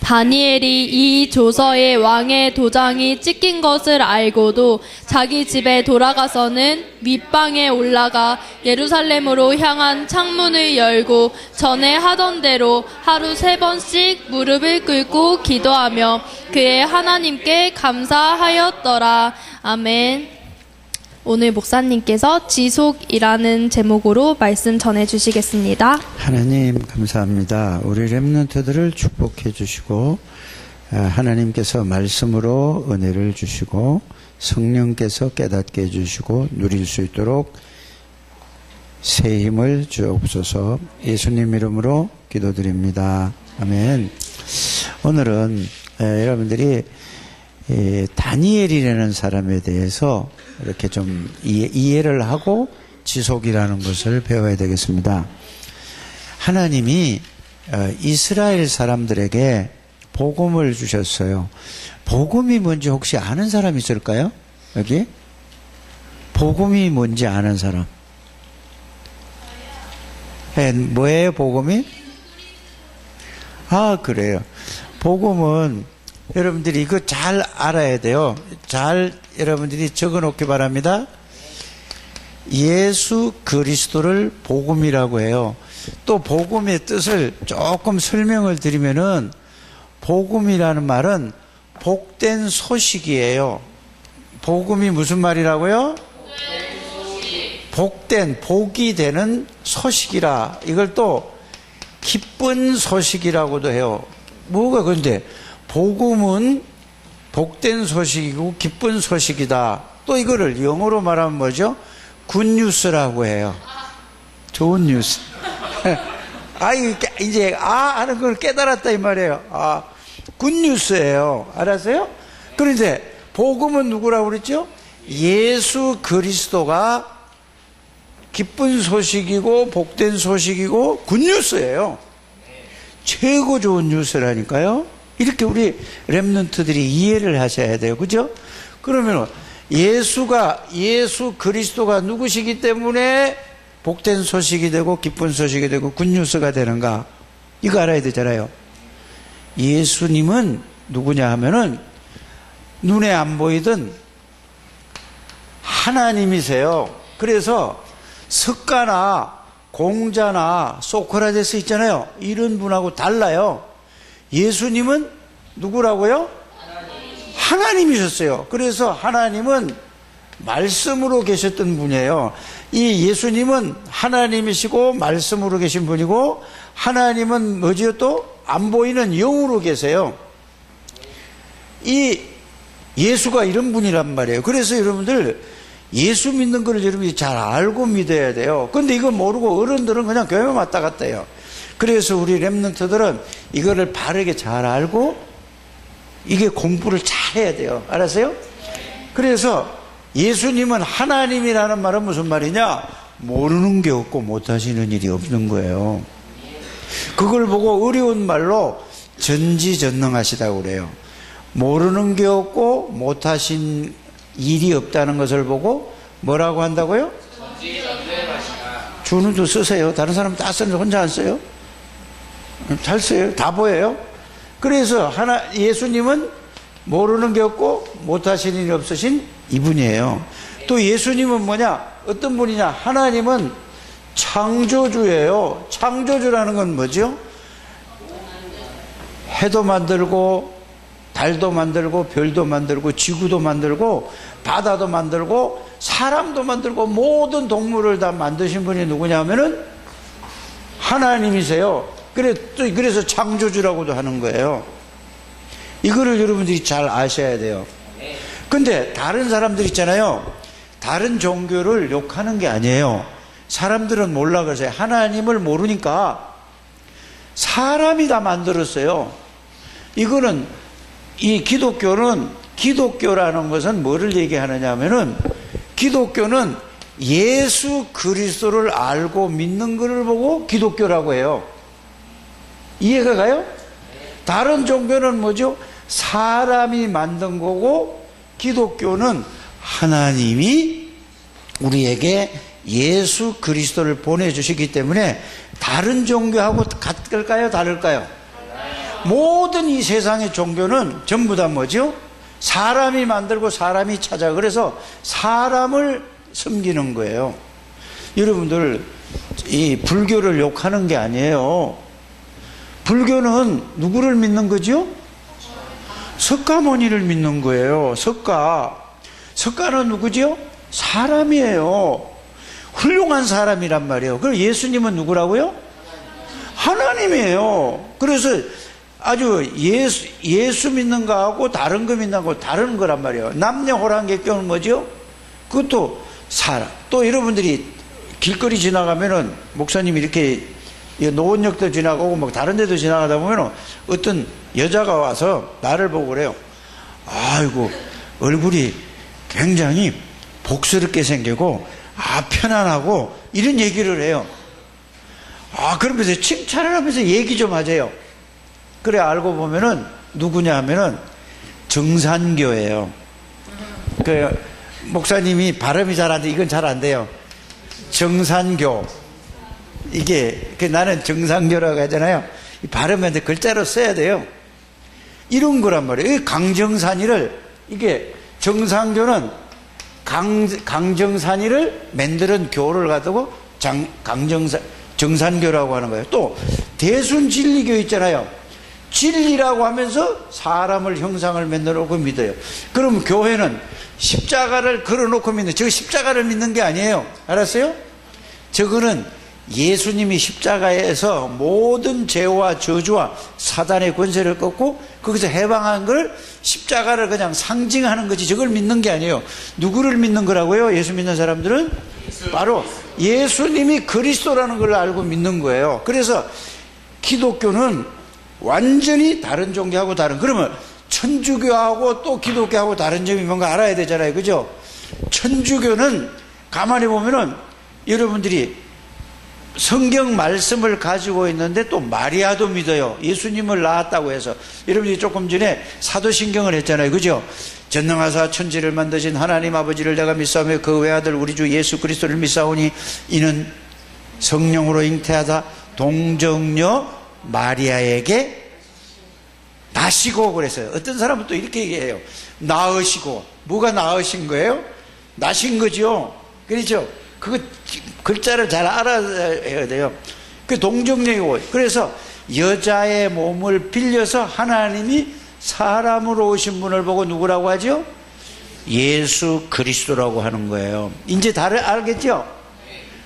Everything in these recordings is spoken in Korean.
다니엘이 이 조서에 왕의 도장이 찍힌 것을 알고도 자기 집에 돌아가서는 윗방에 올라가 예루살렘으로 향한 창문을 열고 전에 하던 대로 하루 3번씩 무릎을 꿇고 기도하며 그의 하나님께 감사하였더라. 아멘. 오늘 목사님께서 지속이라는 제목으로 말씀 전해주시겠습니다. 하나님 감사합니다. 우리 렘넌트들을 축복해 주시고 하나님께서 말씀으로 은혜를 주시고 성령께서 깨닫게 해주시고 누릴 수 있도록 새 힘을 주옵소서. 예수님 이름으로 기도드립니다. 아멘. 오늘은 여러분들이 다니엘이라는 사람에 대해서 이렇게 좀 이해를 하고 지속이라는 것을 배워야 되겠습니다. 하나님이 이스라엘 사람들에게 복음을 주셨어요. 복음이 뭔지 혹시 아는 사람 있을까요? 여기? 복음이 뭔지 아는 사람? 뭐예요, 복음이? 아, 그래요. 복음은 여러분들이 이거 잘 알아야 돼요. 잘 여러분들이 적어 놓기 바랍니다. 예수 그리스도를 복음이라고 해요. 또 복음의 뜻을 조금 설명을 드리면은 복음이라는 말은 복된 소식이에요. 복음이 무슨 말이라고요? 복된, 복이 되는 소식이라. 이걸 또 기쁜 소식이라고도 해요. 뭐가 그런데 복음은 복된 소식이고 기쁜 소식이다. 또 이거를 영어로 말하면 뭐죠? 굿뉴스라고 해요. 좋은 뉴스. 이제 하는 걸 깨달았다 이 말이에요. 굿뉴스예요. 알았어요? 그런데 복음은 누구라고 그랬죠? 예수 그리스도가 기쁜 소식이고 복된 소식이고 굿뉴스예요. 최고 좋은 뉴스라니까요. 이렇게 우리 렘넌트들이 이해를 하셔야 돼요. 그죠? 그러면 예수 그리스도가 누구시기 때문에 복된 소식이 되고 기쁜 소식이 되고 굿뉴스가 되는가? 이거 알아야 되잖아요. 예수님은 누구냐 하면은 눈에 안 보이던 하나님이세요. 그래서 석가나 공자나 소크라테스 있잖아요. 이런 분하고 달라요. 예수님은 누구라고요? 하나님이셨어요. 그래서 하나님은 말씀으로 계셨던 분이에요. 이 예수님은 하나님이시고 말씀으로 계신 분이고 하나님은 뭐지요? 또 안 보이는 영으로 계세요. 이 예수가 이런 분이란 말이에요. 그래서 여러분들 예수 믿는 걸 여러분이 잘 알고 믿어야 돼요. 근데 이거 모르고 어른들은 그냥 교회만 왔다 갔다 해요. 그래서 우리 렘넌트들은 이거를 바르게 잘 알고 이게 공부를 잘 해야 돼요. 알았어요? 그래서 예수님은 하나님이라는 말은 무슨 말이냐? 모르는 게 없고 못하시는 일이 없는 거예요. 그걸 보고 어려운 말로 전지전능하시다고 그래요. 모르는 게 없고 못하신 일이 없다는 것을 보고 뭐라고 한다고요? 전지전능하시다. 주는도 쓰세요. 다른 사람 다 쓰는데 혼자 안 써요? 잘 써요. 다 보여요. 그래서 예수님은 모르는 게 없고 못하신 일이 없으신 이분이에요. 또 예수님은 뭐냐? 어떤 분이냐? 하나님은 창조주예요. 창조주라는 건 뭐죠? 해도 만들고 달도 만들고 별도 만들고 지구도 만들고 바다도 만들고 사람도 만들고 모든 동물을 다 만드신 분이 누구냐면은 하나님이세요. 그래서 창조주라고도 하는 거예요. 이거를 여러분들이 잘 아셔야 돼요. 근데 다른 사람들 있잖아요. 다른 종교를 욕하는 게 아니에요. 사람들은 몰라 그러세요. 하나님을 모르니까 사람이 다 만들었어요. 이거는 이 기독교라는 것은 뭐를 얘기하느냐 하면은 기독교는 예수 그리스도를 알고 믿는 것을 보고 기독교라고 해요. 이해가 가요? 다른 종교는 뭐죠? 사람이 만든 거고 기독교는 하나님이 우리에게 예수 그리스도를 보내주시기 때문에 다른 종교하고 같을까요? 다를까요? 모든 이 세상의 종교는 전부 다 뭐죠? 사람이 만들고 사람이 찾아. 그래서 사람을 섬기는 거예요. 여러분들, 이 불교를 욕하는 게 아니에요. 불교는 누구를 믿는 거죠? 석가모니를 믿는 거예요. 석가는 누구죠? 사람이에요. 훌륭한 사람이란 말이에요. 그럼 예수님은 누구라고요? 하나님이에요. 그래서 아주 예수 믿는 거하고 다른 거 믿는 거하고 다른 거란 말이에요. 남녀호랑객교는 뭐죠? 그것도 사람. 또 여러분들이 길거리 지나가면은 목사님이 이렇게 노원역도 지나가고 막 다른 데도 지나가다 보면은 어떤 여자가 와서 나를 보고 그래요. 아이고, 얼굴이 굉장히 복스럽게 생기고, 편안하고, 이런 얘기를 해요. 그러면서 칭찬을 하면서 얘기 좀 하세요. 그래, 알고 보면은 누구냐 하면은 정산교예요. 목사님이 발음이 잘 안 돼. 이건 잘 안 돼요. 정산교. 이게, 나는 정산교라고 하잖아요. 발음하는데 글자로 써야 돼요. 이런 거란 말이에요. 강정산이를, 이게 정산교는 강정산이를 만드는 교를 가지고 정산교라고 하는 거예요. 또 대순진리교 있잖아요. 진리라고 하면서 사람을 형상을 만들어 놓고 믿어요. 그럼 교회는 십자가를 걸어놓고 믿는, 저 십자가를 믿는 게 아니에요. 알았어요? 저거는 예수님이 십자가에서 모든 죄와 저주와 사단의 권세를 꺾고 거기서 해방한 걸 십자가를 그냥 상징하는 거지, 저걸 믿는 게 아니에요. 누구를 믿는 거라고요? 예수 믿는 사람들은 바로 예수님이 그리스도라는 걸 알고 믿는 거예요. 그래서 기독교는 완전히 다른 종교하고 그러면 천주교하고 또 기독교하고 다른 점이 뭔가 알아야 되잖아요. 그죠? 천주교는 가만히 보면은 여러분들이 성경 말씀을 가지고 있는데 또 마리아도 믿어요. 예수님을 낳았다고 해서. 여러분이 조금 전에 사도신경을 했잖아요. 그죠? 전능하사 천지를 만드신 하나님 아버지를 내가 믿사오며 그 외아들 우리 주 예수 그리스도를 믿사오니 이는 성령으로 잉태하다 동정녀 마리아에게 나시고 그랬어요. 어떤 사람은 또 이렇게 얘기해요. 낳으시고. 뭐가 낳으신 거예요? 나신 거죠. 그렇죠? 그거 글자를 잘 알아야 돼요. 그 동정녀이고. 그래서 여자의 몸을 빌려서 하나님이 사람으로 오신 분을 보고 누구라고 하죠? 예수 그리스도라고 하는 거예요. 이제 알겠죠?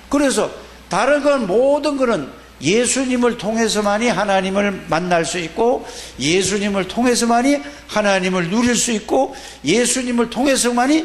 그래서 다른 건 모든 거는 예수님을 통해서만이 하나님을 만날 수 있고, 예수님을 통해서만이 하나님을 누릴 수 있고, 예수님을 통해서만이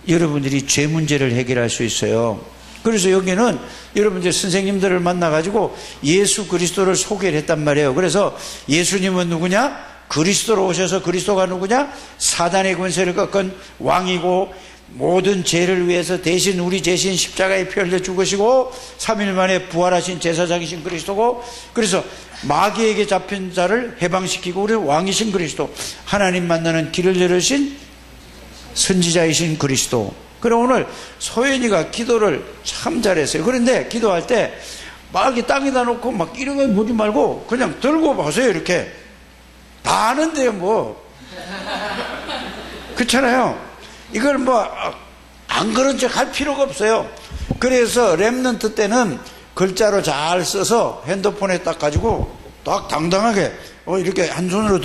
여러분들이 죄 문제를 해결할 수 있어요. 그래서 여기는 여러분들 선생님들을 만나가지고 예수 그리스도를 소개를 했단 말이에요. 그래서 예수님은 누구냐? 그리스도로 오셔서, 그리스도가 누구냐? 사단의 권세를 꺾은 왕이고, 모든 죄를 위해서 대신 우리 대신 십자가에 피 흘려 죽으시고 3일 만에 부활하신 제사장이신 그리스도고, 그래서 마귀에게 잡힌 자를 해방시키고 우리 왕이신 그리스도, 하나님 만나는 길을 열으신 선지자이신 그리스도. 그럼 오늘 소연이가 기도를 참 잘했어요. 그런데 기도할 때 막 이렇게 땅에다 놓고 막 이런 거 보지 말고 그냥 들고 보세요. 이렇게 다 아는데요 뭐. 그렇잖아요. 이걸 뭐 안 그런 척 할 필요가 없어요. 그래서 렘넌트 때는 글자로 잘 써서 핸드폰에 딱 가지고 딱 당당하게 이렇게 한 손으로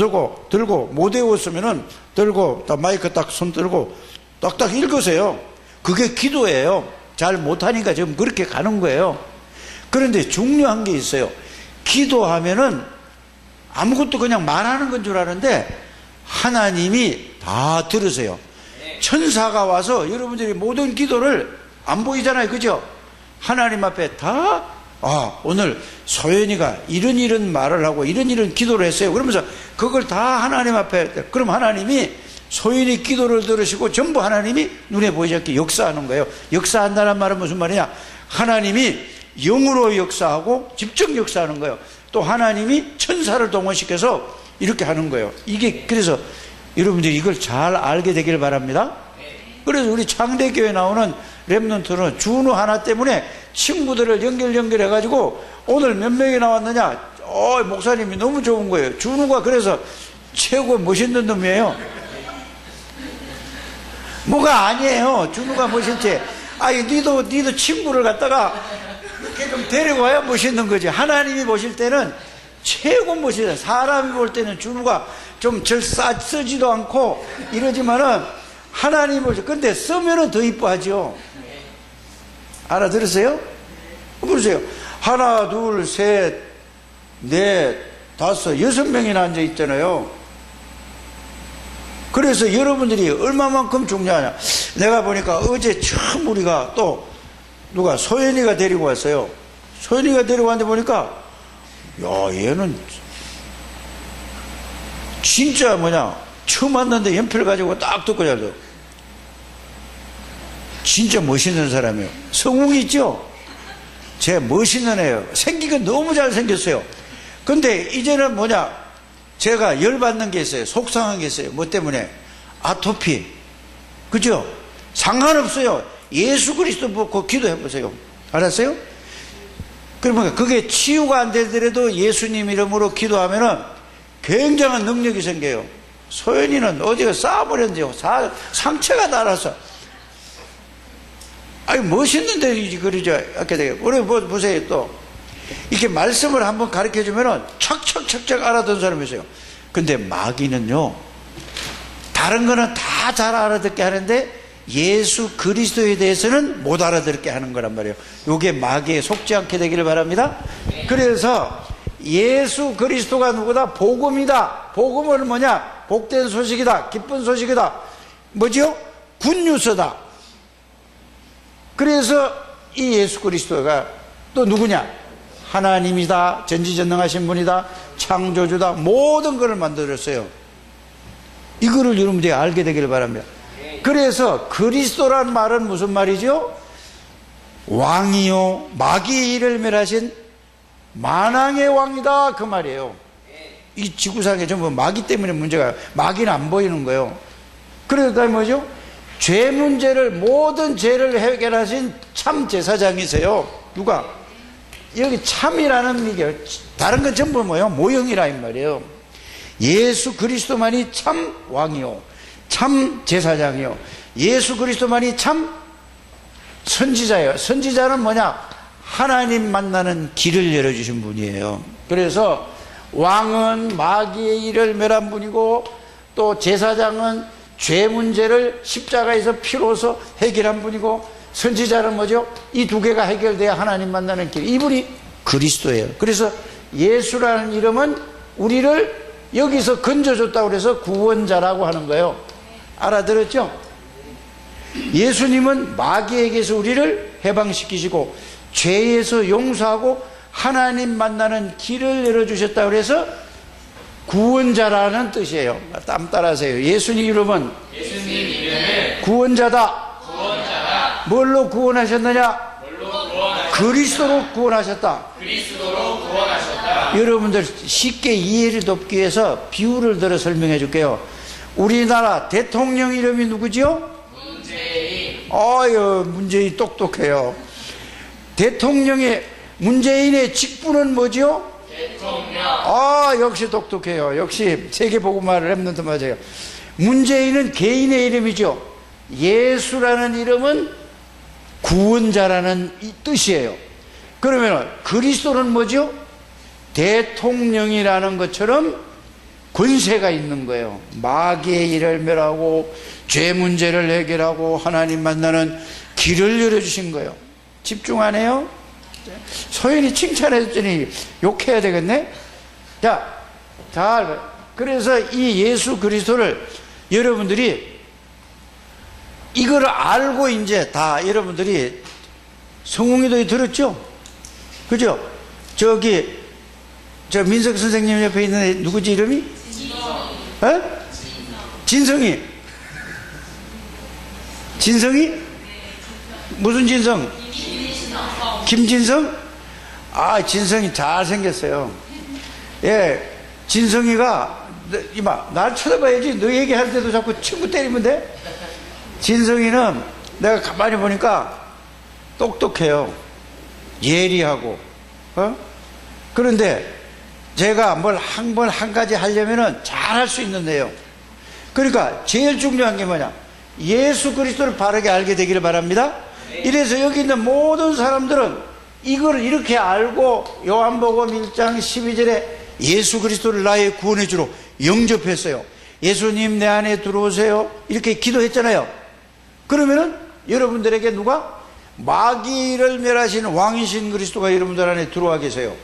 들고 못 외웠으면은 들고 딱 마이크 딱 손 들고 딱딱 읽으세요. 그게 기도예요. 잘 못하니까 지금 그렇게 가는 거예요. 그런데 중요한 게 있어요. 기도하면은 아무것도 그냥 말하는 건 줄 아는데 하나님이 다 들으세요. 천사가 와서 여러분들이 모든 기도를 안 보이잖아요. 그죠? 하나님 앞에 다 오늘 소연이가 이런 말을 하고 이런 기도를 했어요. 그러면서 그걸 다 하나님 앞에, 그럼 하나님이 소연이 기도를 들으시고 전부 하나님이 눈에 보이지 않게 역사하는 거예요. 역사한다는 말은 무슨 말이냐? 하나님이 영으로 역사하고 직접 역사하는 거예요. 또 하나님이 천사를 동원시켜서 이렇게 하는 거예요. 이게 그래서 여러분들이 이걸 잘 알게 되기를 바랍니다. 그래서 우리 창대교회 나오는 렘넌트는 준우 하나 때문에 친구들을 연결해가지고 오늘 몇 명이 나왔느냐? 목사님이 너무 좋은 거예요. 준우가 그래서 최고 멋있는 놈이에요. 뭐가 아니에요. 준우가 멋있지. 니도 친구를 갖다가 이렇게 좀 데리고 와야 멋있는 거지. 하나님이 보실 때는 최고 멋있어요. 사람이 볼 때는 준우가 좀 쓰지도 않고 이러지만은 하나님이 보실 때, 근데 쓰면은 더 이뻐하죠. 알아들으세요? 보세요. 하나, 둘, 셋, 넷, 다섯, 6명이나 앉아 있잖아요. 그래서 여러분들이 얼마만큼 중요하냐. 내가 보니까 어제 처음 우리가 또 누가 소연이가 데리고 왔어요. 소연이가 데리고 왔는데 보니까 야, 얘는 진짜 처음 왔는데 연필 가지고 딱 듣고 잘도 진짜 멋있는 사람이에요. 성웅이 있죠? 제 멋있는 애예요. 생기가 너무 잘생겼어요. 근데 이제는 제가 열받는 게 있어요. 속상한 게 있어요. 뭐 때문에? 아토피. 그죠? 상관없어요. 예수 그리스도 보고 기도해보세요. 알았어요? 그러면 그게 치유가 안 되더라도 예수님 이름으로 기도하면은 굉장한 능력이 생겨요. 소연이는 어디가 쌓아버렸는데요. 상처가 달아서. 멋있는데, 그러죠. 우리 보세요, 또. 이렇게 말씀을 한번 가르쳐 주면은 척척척척 알아듣는 사람이 있어요. 근데 마귀는요, 다른 거는 다 잘 알아듣게 하는데 예수 그리스도에 대해서는 못 알아듣게 하는 거란 말이에요. 요게 마귀에 속지 않게 되기를 바랍니다. 그래서 예수 그리스도가 누구다? 복음이다. 복음은 뭐냐? 복된 소식이다. 기쁜 소식이다. 뭐죠? 굿뉴스다. 그래서 이 예수 그리스도가 또 누구냐? 하나님이다. 전지전능하신 분이다. 창조주다. 모든 것을 만들었어요. 이거를 여러분들이 알게 되기를 바랍니다. 그래서 그리스도란 말은 무슨 말이죠? 왕이요 마귀의 일을 멸하신 만왕의 왕이다, 그 말이에요. 이 지구상에 전부 마귀 때문에 문제가, 마귀는 안 보이는 거예요. 그래서 그다음에 뭐죠? 죄 문제를, 모든 죄를 해결하신 참 제사장이세요. 누가? 여기 참이라는 이게 다른 건 전부 뭐예요? 모형이라 이 말이에요. 예수 그리스도만이 참 왕이요 참 제사장이요 예수 그리스도만이 참 선지자예요. 선지자는 뭐냐? 하나님 만나는 길을 열어주신 분이에요. 그래서 왕은 마귀의 일을 멸한 분이고, 또 제사장은 죄 문제를 십자가에서 피로서 해결한 분이고, 선지자는 뭐죠? 이 두 개가 해결돼야 하나님 만나는 길. 이분이 그리스도예요. 그래서 예수라는 이름은 우리를 여기서 건져줬다고 그래서 구원자라고 하는 거예요. 알아들었죠? 예수님은 마귀에게서 우리를 해방시키시고 죄에서 용서하고 하나님 만나는 길을 열어주셨다고 그래서 구원자라는 뜻이에요. 따라하세요. 예수님 이름은 구원자다. 뭘로 구원하셨느냐? 그리스도로 구원하셨다. 여러분들 쉽게 이해를 돕기 위해서 비유를 들어 설명해 줄게요. 우리나라 대통령 이름이 누구지요? 문재인. 문재인 똑똑해요. 문재인의 직분은 뭐지요? 대통령. 역시 똑똑해요. 역시 세계복음화를 랩런트 맞아요. 문재인은 개인의 이름이죠. 예수라는 이름은 구원자라는 뜻이에요. 그러면 그리스도는 뭐죠? 대통령이라는 것처럼 권세가 있는 거예요. 마귀의 일을 멸하고 죄 문제를 해결하고 하나님 만나는 길을 열어주신 거예요. 집중 안 해요? 소연이 칭찬했더니 욕해야 되겠네? 그래서 이 예수 그리스도를 여러분들이 이걸 알고 이제 다 여러분들이 성웅이도 들었죠? 그죠? 저 민석 선생님 옆에 있는 애 누구지 이름이? 진성이. 진성이? 무슨 진성? 김진성? 진성이 잘생겼어요. 예, 진성이가 날 쳐다봐야지. 너 얘기할 때도 자꾸 친구 때리면 돼? 진성이는 내가 가만히 보니까 똑똑해요. 예리하고, 그런데 제가 뭘 한 가지 하려면은 잘 할 수 있는 내용. 그러니까 제일 중요한 게 뭐냐? 예수 그리스도를 바르게 알게 되기를 바랍니다. 이래서 여기 있는 모든 사람들은 이걸 이렇게 알고 요한복음 1장 12절에 예수 그리스도를 나의 구원의 주로 영접했어요. 예수님 내 안에 들어오세요. 이렇게 기도했잖아요. 그러면은 여러분들에게 누가? 마귀를 멸하시는 왕이신 그리스도가 여러분들 안에 들어와 계세요.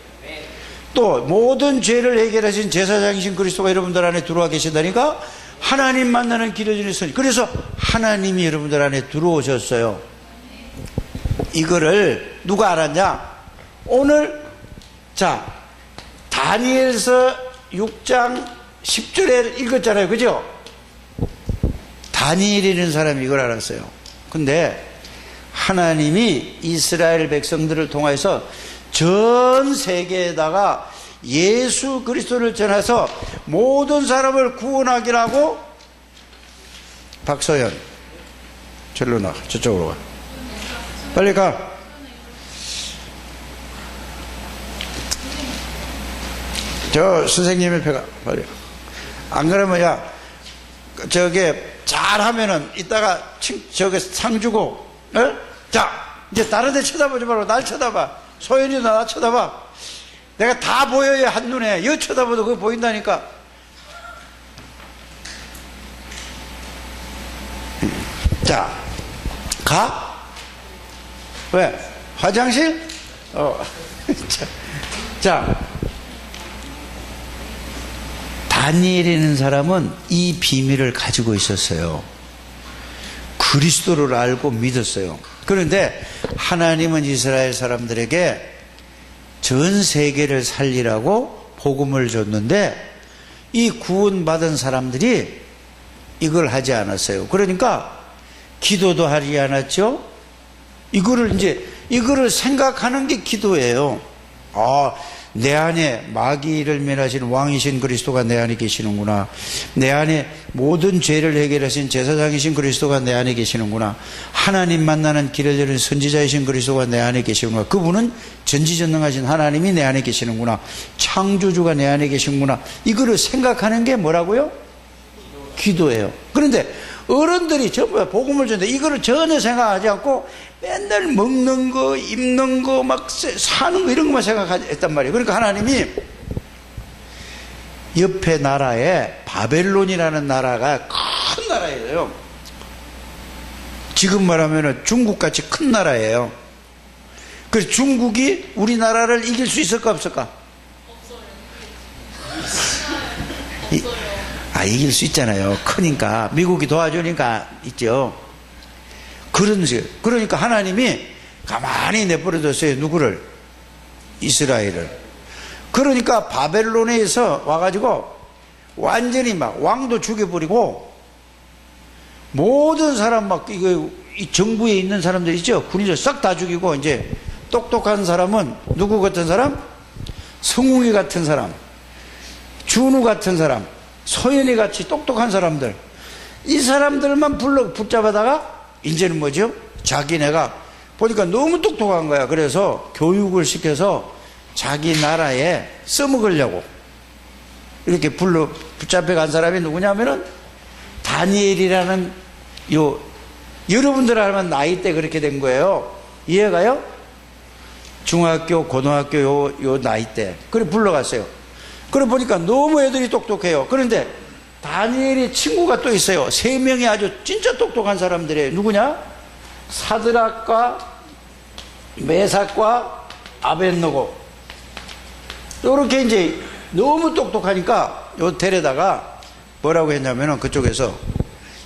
또 모든 죄를 해결하신 제사장이신 그리스도가 여러분들 안에 들어와 계신다니까 하나님 만나는 길을 주셨으니 그래서 하나님이 여러분들 안에 들어오셨어요. 이거를 누가 알았냐? 오늘 자 다니엘서 6장 10절에 읽었잖아요. 그죠? 다니엘이라는 사람이 이걸 알았어요. 근데 하나님이 이스라엘 백성들을 통해서 전 세계에다가 예수 그리스도를 전해서 모든 사람을 구원하기로 하고 박서연 절로 나가 저쪽으로 가 빨리 가 저 선생님 옆에 가 빨리 안 그러면 야 저게 잘하면은 이따가 저게 상 주고 어? 자 이제 다른 데 쳐다보지 말고 날 쳐다봐 소연이도 나 쳐다봐 내가 다 보여요 한눈에 여 쳐다봐도 그거 보인다니까 자 가? 왜? 화장실? 자 다니엘이라는 사람은 이 비밀을 가지고 있었어요. 그리스도를 알고 믿었어요. 그런데 하나님은 이스라엘 사람들에게 전 세계를 살리라고 복음을 줬는데 이 구원받은 사람들이 이걸 하지 않았어요. 그러니까 기도도 하지 않았죠. 이거를 생각하는 게 기도예요. 내 안에 마귀를 멸하신 왕이신 그리스도가 내 안에 계시는구나. 내 안에 모든 죄를 해결하신 제사장이신 그리스도가 내 안에 계시는구나. 하나님 만나는 길을 여는 선지자이신 그리스도가 내 안에 계시는구나. 그분은 전지전능하신 하나님이 내 안에 계시는구나. 창조주가 내 안에 계시는구나. 이거를 생각하는 게 뭐라고요? 기도예요. 그런데 어른들이 전부 복음을 줬는데 이거를 전혀 생각하지 않고 맨날 먹는 거, 입는 거, 막 사는 거 이런 것만 생각했단 말이에요. 그러니까 하나님이 옆에 나라에 바벨론이라는 나라가 큰 나라예요. 지금 말하면 중국같이 큰 나라예요. 그래서 중국이 우리나라를 이길 수 있을까 없을까? 없어요. 이길 수 있잖아요. 크니까 미국이 도와주니까 있죠. 그러니까 하나님이 가만히 내버려뒀어요. 누구를? 이스라엘을. 그러니까 바벨론에서 와가지고 완전히 막 왕도 죽여버리고 모든 사람 막 이 정부에 있는 사람들 있죠. 군인들 싹 다 죽이고 이제 똑똑한 사람은 누구 같은 사람? 성웅이 같은 사람, 준우 같은 사람, 소연이 같이 똑똑한 사람들 이 사람들만 붙잡아다가 이제는 뭐죠? 자기네가 보니까 너무 똑똑한 거야. 그래서 교육을 시켜서 자기 나라에 써먹으려고 이렇게 붙잡혀 간 사람이 누구냐면은 다니엘이라는 여러분들 알면 나이 때 그렇게 된 거예요. 이해가요? 중학교, 고등학교 요 나이 때. 그래 불러갔어요. 그래 보니까 너무 애들이 똑똑해요. 그런데 다니엘의 친구가 또 있어요. 3명이 아주 진짜 똑똑한 사람들이에요. 누구냐? 사드락과 메삭과 아벳느고. 이렇게 이제 너무 똑똑하니까 요 데려다가 뭐라고 했냐면은 그쪽에서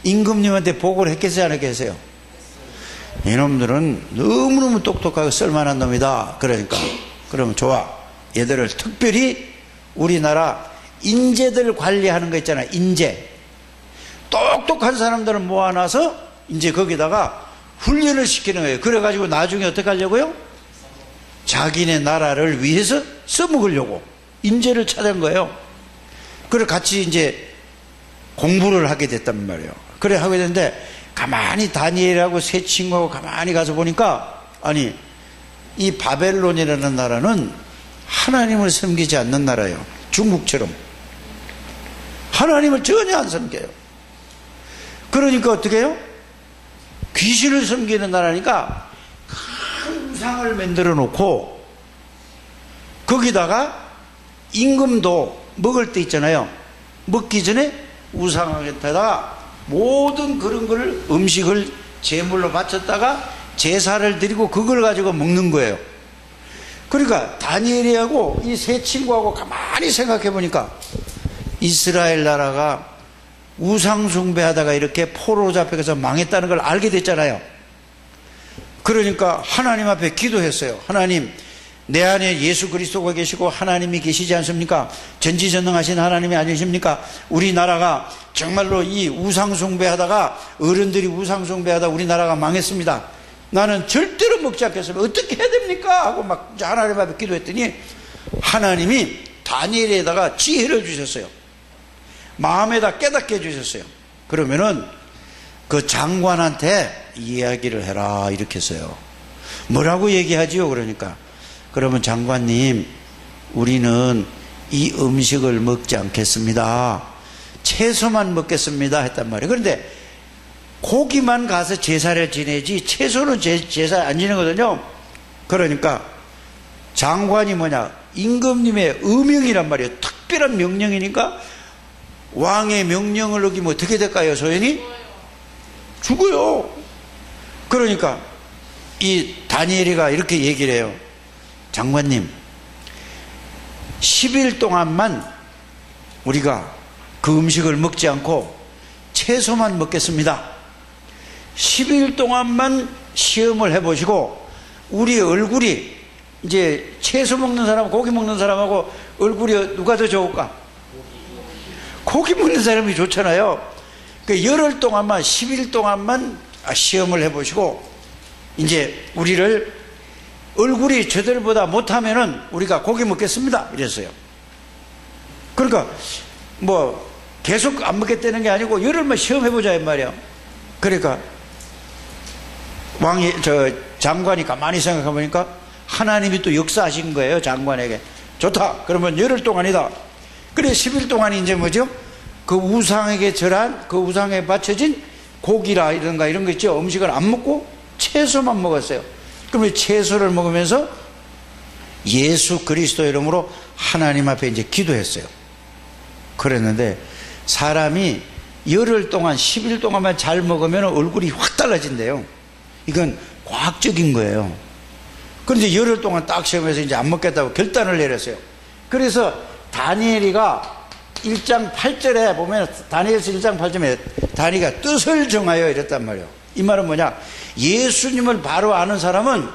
임금님한테 보고를 했겠어요, 안 했겠어요? 이놈들은 너무너무 똑똑하고 쓸만한 놈이다. 그러니까 그러면 좋아. 얘들을 특별히 우리나라 인재들 관리하는 거 있잖아요. 인재. 똑똑한 사람들을 모아놔서 이제 거기다가 훈련을 시키는 거예요. 그래가지고 나중에 어떻게 하려고요? 자기네 나라를 위해서 써먹으려고 인재를 찾은 거예요. 그래 같이 이제 공부를 하게 됐단 말이에요. 그래 하게 됐는데 가만히 다니엘하고 세 친구하고 가만히 가서 보니까 아니 이 바벨론이라는 나라는 하나님을 섬기지 않는 나라예요. 중국처럼. 하나님을 전혀 안 섬겨요. 그러니까 어떻게 해요? 귀신을 섬기는 나라니까 큰 우상을 만들어 놓고 거기다가 임금도 먹을 때 있잖아요. 먹기 전에 우상에다가 모든 그런 걸 음식을 제물로 바쳤다가 제사를 드리고 그걸 가지고 먹는 거예요. 그러니까 다니엘이하고 이 세 친구하고 가만히 생각해 보니까 이스라엘 나라가 우상 숭배하다가 이렇게 포로 잡혀서 망했다는 걸 알게 됐잖아요. 그러니까 하나님 앞에 기도했어요. 하나님, 내 안에 예수 그리스도가 계시고 하나님이 계시지 않습니까? 전지전능하신 하나님이 아니십니까? 우리나라가 정말로 이 우상 숭배하다가 어른들이 우상 숭배하다 우리나라가 망했습니다. 나는 절대로 먹지 않겠습니다. 어떻게 해야 됩니까? 하고 막 하나님 앞에 기도했더니 하나님이 다니엘에다가 지혜를 주셨어요. 마음에다 깨닫게 해주셨어요. 그러면은 그 장관한테 이야기를 해라 이렇게 했어요. 뭐라고 얘기하지요? 그러니까 그러면 장관님, 우리는 이 음식을 먹지 않겠습니다. 채소만 먹겠습니다 했단 말이에요. 그런데 고기만 가서 제사를 지내지 채소는 제사 안 지내거든요. 그러니까 장관이 뭐냐, 임금님의 의명이란 말이에요. 특별한 명령이니까 왕의 명령을 어기면 어떻게 될까요? 소연이? 죽어요. 그러니까 이 다니엘이가 이렇게 얘기를 해요. 장관님, 10일 동안만 우리가 그 음식을 먹지 않고 채소만 먹겠습니다. 10일 동안만 시험을 해보시고 우리 얼굴이 이제 채소 먹는 사람, 고기 먹는 사람하고 얼굴이 누가 더 좋을까? 고기 먹는 사람이 좋잖아요. 그 열흘 동안만, 10일 동안만 시험을 해보시고 이제 우리를 얼굴이 저들보다 못하면은 우리가 고기 먹겠습니다 이랬어요. 그러니까 뭐 계속 안 먹겠다는 게 아니고 열흘만 시험해보자 이 말이야. 그러니까 장관이 가만히 생각해보니까 하나님이 또 역사하신 거예요. 장관에게 좋다, 그러면 열흘 동안이다. 그래 10일 동안이 이제 뭐죠? 그 우상에게 절한, 그 우상에 바쳐진 고기라 이런가 이런 거 있죠. 음식을 안 먹고 채소만 먹었어요. 그러면 채소를 먹으면서 예수 그리스도 이름으로 하나님 앞에 이제 기도했어요. 그랬는데 사람이 열흘 동안, 10일 동안만 잘 먹으면 얼굴이 확 달라진대요. 이건 과학적인 거예요. 그런데 열흘 동안 딱 시험해서 이제 안 먹겠다고 결단을 내렸어요. 그래서 다니엘이가 1장 8절에 보면, 다니엘서 1장 8절에 다니엘이가 뜻을 정하여 이랬단 말이에요. 이 말은 뭐냐, 예수님을 바로 아는 사람은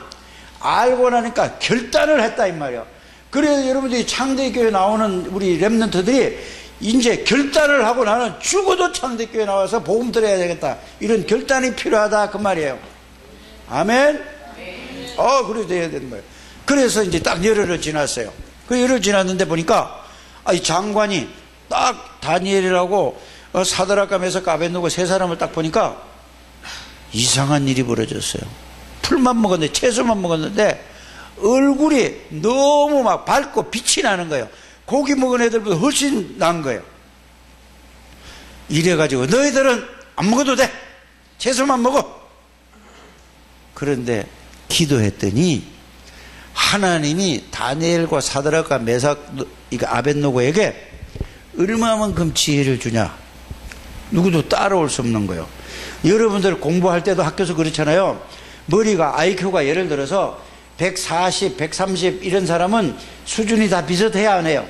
알고 나니까 결단을 했다 이 말이에요. 그래서 여러분들이 창대교회 나오는 우리 렘넌트들이 이제 결단을 하고 나는 죽어도 창대교회 나와서 복음 들어야 되겠다, 이런 결단이 필요하다 그 말이에요. 아멘. 그래도 돼야 되는 거예요. 그래서 이제 딱 열흘을 지났어요. 그 열흘 지났는데 보니까 이 장관이 딱 다니엘이라고 사드락과 메삭과 아벳느고 세 사람을 딱 보니까 이상한 일이 벌어졌어요. 풀만 먹었는데, 채소만 먹었는데 얼굴이 너무 막 밝고 빛이 나는 거예요. 고기 먹은 애들보다 훨씬 나은 거예요. 이래가지고 너희들은 안 먹어도 돼, 채소만 먹어. 그런데 기도했더니 하나님이 다니엘과 사드락과 메삭, 아벳느고에게 얼마만큼 지혜를 주냐, 누구도 따라올 수 없는 거예요. 여러분들 공부할 때도 학교에서 그렇잖아요. 머리가 IQ가 예를 들어서 140, 130 이런 사람은 수준이 다 비슷해야 안 해요.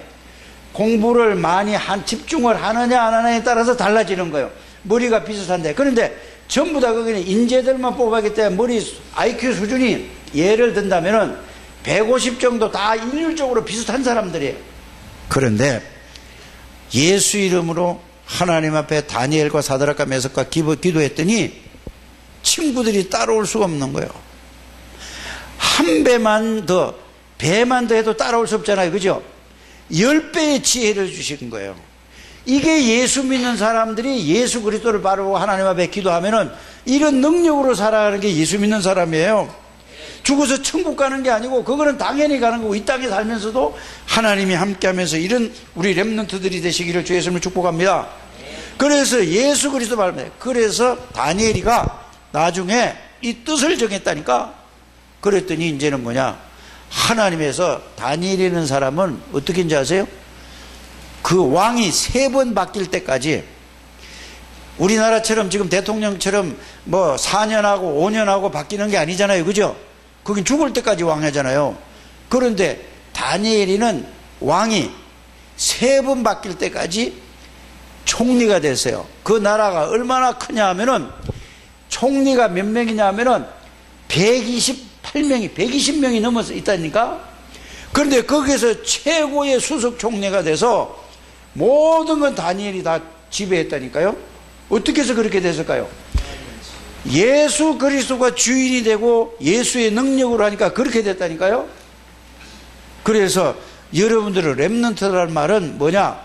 공부를 많이 집중을 하느냐 안 하느냐에 따라서 달라지는 거예요. 머리가 비슷한데, 그런데 전부 다 거기는 인재들만 뽑았기 때문에 머리 IQ 수준이 예를 든다면은 150 정도 다 일률적으로 비슷한 사람들이에요. 그런데 예수 이름으로 하나님 앞에 다니엘과 사드락과 메삭과 기도했더니 친구들이 따라올 수가 없는 거예요. 한 배만 더 해도 따라올 수 없잖아요. 그죠? 10배의 지혜를 주신 거예요. 이게 예수 믿는 사람들이 예수 그리스도를 바라보고 하나님 앞에 기도하면은 이런 능력으로 살아가는 게 예수 믿는 사람이에요. 죽어서 천국 가는 게 아니고 그거는 당연히 가는 거고, 이 땅에 살면서도 하나님이 함께하면서 이런 우리 렘넌트들이 되시기를 주 예수님을 축복합니다. 그래서 예수 그리스도 말합니다. 그래서 다니엘이가 나중에 이 뜻을 정했다니까. 그랬더니 이제는 뭐냐, 하나님에서 다니엘이라는 사람은 어떻게인지 아세요? 그 왕이 3번 바뀔 때까지, 우리나라처럼 지금 대통령처럼 뭐 4년하고 5년하고 바뀌는 게 아니잖아요, 그죠? 거긴 죽을 때까지 왕하잖아요. 그런데 다니엘이는 왕이 3번 바뀔 때까지 총리가 됐어요. 그 나라가 얼마나 크냐 하면은, 총리가 몇 명이냐 하면은 120명이 넘어서 있다니까. 그런데 거기서 최고의 수석 총리가 돼서 모든 건 다니엘이 다 지배했다니까요. 어떻게 해서 그렇게 됐을까요? 예수 그리스도가 주인이 되고 예수의 능력으로 하니까 그렇게 됐다니까요. 그래서 여러분들은 렘넌트라는 말은 뭐냐,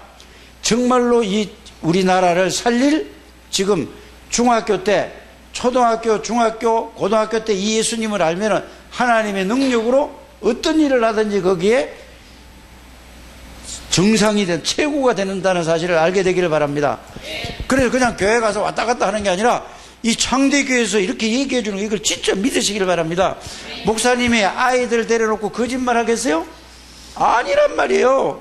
정말로 이 우리나라를 살릴, 지금 중학교 때, 초등학교, 중학교, 고등학교 때 이 예수님을 알면은 하나님의 능력으로 어떤 일을 하든지 거기에 정상이 된, 최고가 된다는 사실을 알게 되기를 바랍니다. 그래서 그냥 교회 가서 왔다 갔다 하는 게 아니라 이 창대교회에서 이렇게 얘기해 주는 거, 이걸 진짜 믿으시기를 바랍니다. 목사님이 아이들 데려놓고 거짓말 하겠어요? 아니란 말이에요.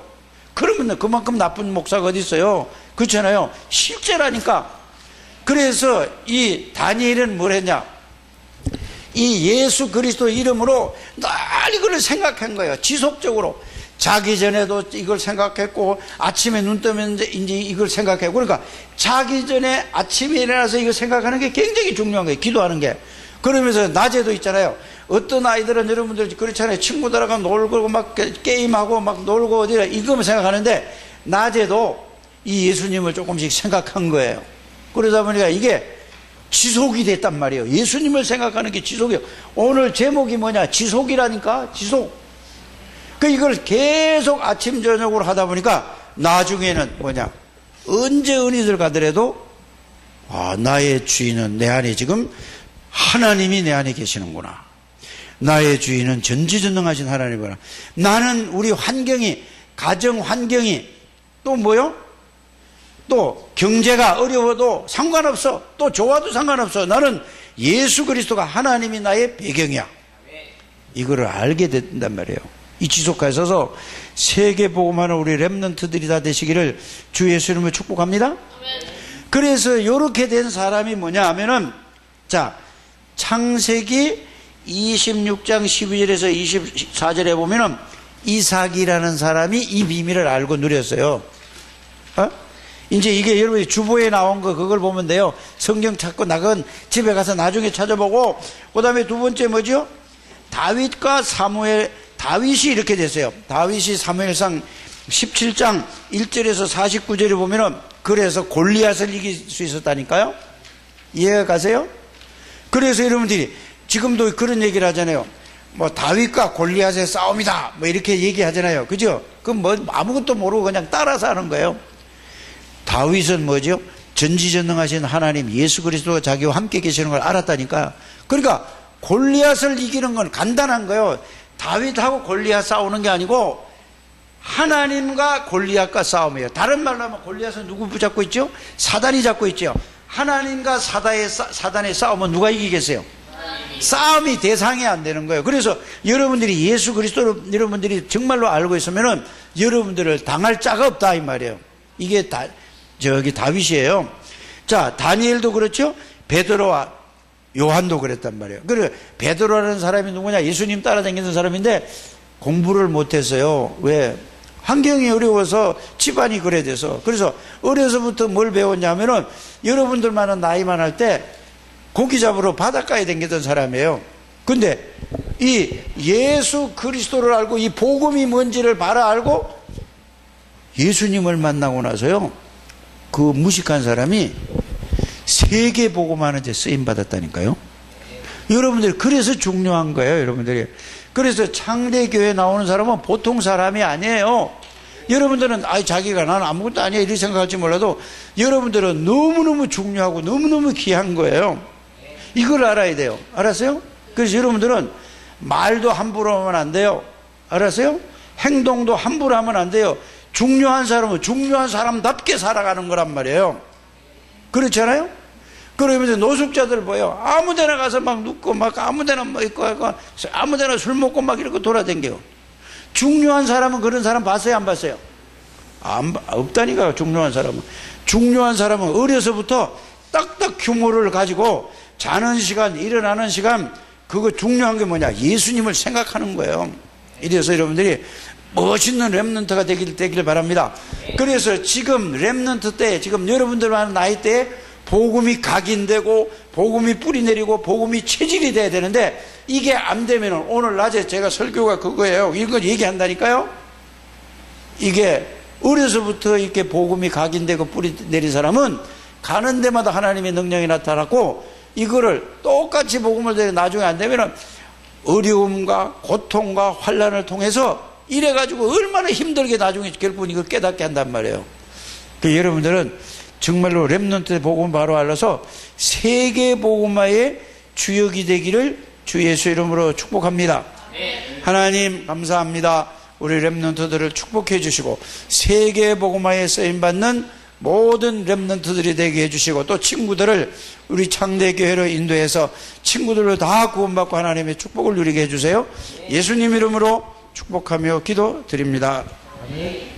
그러면 그만큼 나쁜 목사가 어디 있어요? 그렇잖아요. 실제라니까. 그래서 이 다니엘은 뭘 했냐, 이 예수 그리스도 이름으로 늘 이걸 생각한 거예요. 지속적으로. 자기 전에도 이걸 생각했고, 아침에 눈 뜨면 이제 이걸 생각했고, 그러니까 자기 전에 아침에 일어나서 이걸 생각하는 게 굉장히 중요한 거예요. 기도하는 게. 그러면서 낮에도 있잖아요. 어떤 아이들은 여러분들 그렇잖아요. 친구들하고 놀고 막 게임하고 막 놀고 어디라 이거만 생각하는데, 낮에도 이 예수님을 조금씩 생각한 거예요. 그러다 보니까 이게 지속이 됐단 말이에요. 예수님을 생각하는 게 지속이에요. 오늘 제목이 뭐냐, 지속이라니까. 지속. 그 이걸 계속 아침 저녁으로 하다 보니까 나중에는 뭐냐, 언제 은희들 가더라도 나의 주인은 내 안에, 지금 하나님이 내 안에 계시는구나. 나의 주인은 전지전능하신 하나님이구나. 나는 우리 환경이, 가정 환경이 또 뭐요? 또 경제가 어려워도 상관없어. 또 좋아도 상관없어. 나는 예수 그리스도가 하나님이 나의 배경이야. 이거를 알게 된단 말이에요. 이 지속하에 있어서 세계 복음하는 우리 렘넌트들이 다 되시기를 주 예수님을 축복합니다. 그래서 이렇게 된 사람이 뭐냐 하면은, 자, 창세기 26장 12절에서 24절에 보면은 이삭이라는 사람이 이 비밀을 알고 누렸어요. 이제 이게 여러분이 주보에 나온 거, 그걸 보면 돼요. 성경 찾고 나건 집에 가서 나중에 찾아보고. 그 다음에 두 번째 뭐죠? 다윗과 사무엘. 다윗이 이렇게 됐어요. 다윗이 사무엘상 17장 1절에서 49절에 보면은, 그래서 골리앗을 이길 수 있었다니까요. 이해가 가세요? 그래서 여러분들이 지금도 그런 얘기를 하잖아요. 뭐 다윗과 골리앗의 싸움이다, 뭐 이렇게 얘기하잖아요. 그죠? 그럼 뭐 아무것도 모르고 그냥 따라서 하는 거예요. 다윗은 뭐죠? 전지전능하신 하나님 예수 그리스도가 자기와 함께 계시는 걸 알았다니까. 그러니까 골리앗을 이기는 건 간단한 거예요. 다윗하고 골리앗 싸우는 게 아니고 하나님과 골리앗과 싸움이에요. 다른 말로 하면 골리앗은 누구 붙잡고 있죠? 사단이 잡고 있죠. 하나님과 사단의 싸움은 누가 이기겠어요? 싸움이 대상이 안 되는 거예요. 그래서 여러분들이 예수 그리스도를 여러분들이 정말로 알고 있으면은 여러분들을 당할 자가 없다 이 말이에요. 이게 다윗이에요. 자, 다니엘도 그렇죠. 베드로와 요한도 그랬단 말이에요. 그래, 베드로라는 사람이 누구냐? 예수님 따라다니는 사람인데 공부를 못했어요. 왜? 환경이 어려워서, 집안이 그래 돼서. 그래서 어려서부터 뭘 배웠냐면은, 여러분들만은 나이만 할 때 고기 잡으러 바닷가에 다니던 사람이에요. 근데 이 예수 그리스도를 알고 이 복음이 뭔지를 바로 알고 예수님을 만나고 나서요, 그 무식한 사람이 세계 복음하는 데 쓰임 받았다니까요. 여러분들, 그래서 중요한 거예요, 여러분들이. 그래서 창대교회 나오는 사람은 보통 사람이 아니에요. 여러분들은 자기가 나는 아무것도 아니야 이렇게 생각할지 몰라도 여러분들은 너무너무 중요하고 너무너무 귀한 거예요. 이걸 알아야 돼요. 알았어요? 그래서 여러분들은 말도 함부로 하면 안 돼요. 알았어요? 행동도 함부로 하면 안 돼요. 중요한 사람은 중요한 사람답게 살아가는 거란 말이에요. 그렇잖아요? 그러면서 노숙자들 보여. 아무 데나 가서 막 눕고 막 아무 데나 뭐 있고 아무 데나 술 먹고 막 이렇게 돌아다녀요. 중요한 사람은 그런 사람 봤어요? 안 봤어요? 없다니까. 중요한 사람은 어려서부터 딱딱 규모를 가지고 자는 시간, 일어나는 시간, 그거 중요한 게 뭐냐? 예수님을 생각하는 거예요. 이래서 여러분들이 멋있는 렘넌트가 되길 바랍니다. 그래서 지금 렘넌트 때, 지금 여러분들 많은 나이 때에 복음이 각인되고 복음이 뿌리내리고 복음이 체질이 돼야 되는데, 이게 안 되면 오늘 낮에 제가 설교가 그거예요. 이걸 얘기한다니까요. 이게 어려서부터 이렇게 복음이 각인되고 뿌리내린 사람은 가는 데마다 하나님의 능력이 나타났고, 이거를 똑같이 복음을 내려 나중에 안 되면 어려움과 고통과 환난을 통해서 이래가지고 얼마나 힘들게 나중에 결국은 이걸 깨닫게 한단 말이에요. 여러분들은 정말로 렘넌트 복음 바로 알아서 세계 복음화의 주역이 되기를 주 예수 이름으로 축복합니다. 하나님 감사합니다. 우리 렘넌트들을 축복해 주시고 세계 복음화에 쓰임받는 모든 렘넌트들이 되게 해주시고, 또 친구들을 우리 창대교회로 인도해서 친구들로 다 구원받고 하나님의 축복을 누리게 해주세요. 예수님 이름으로 축복하며 기도드립니다. 아멘.